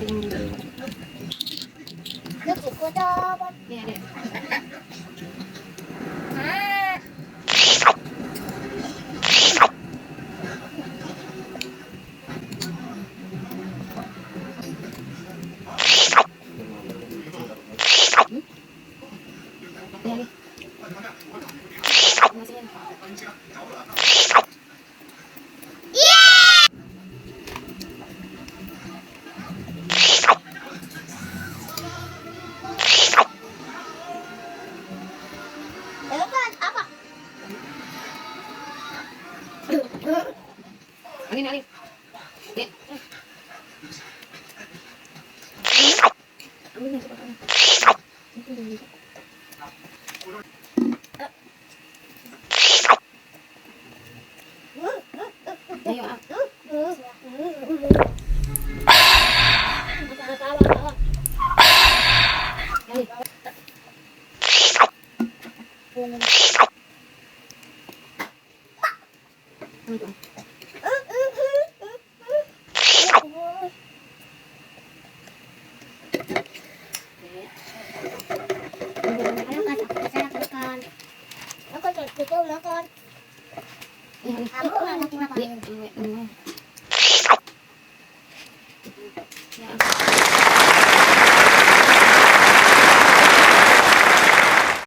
Nước chỉ cua cho con. Nè nè. À. Nè đi. Mà xem. Alin, alin. Nè. Alin na, alin. Ayo, ah. Nó có chụp cô nữa con. Đi, đi. À, bữa nào nó cũng làm Đi, đi.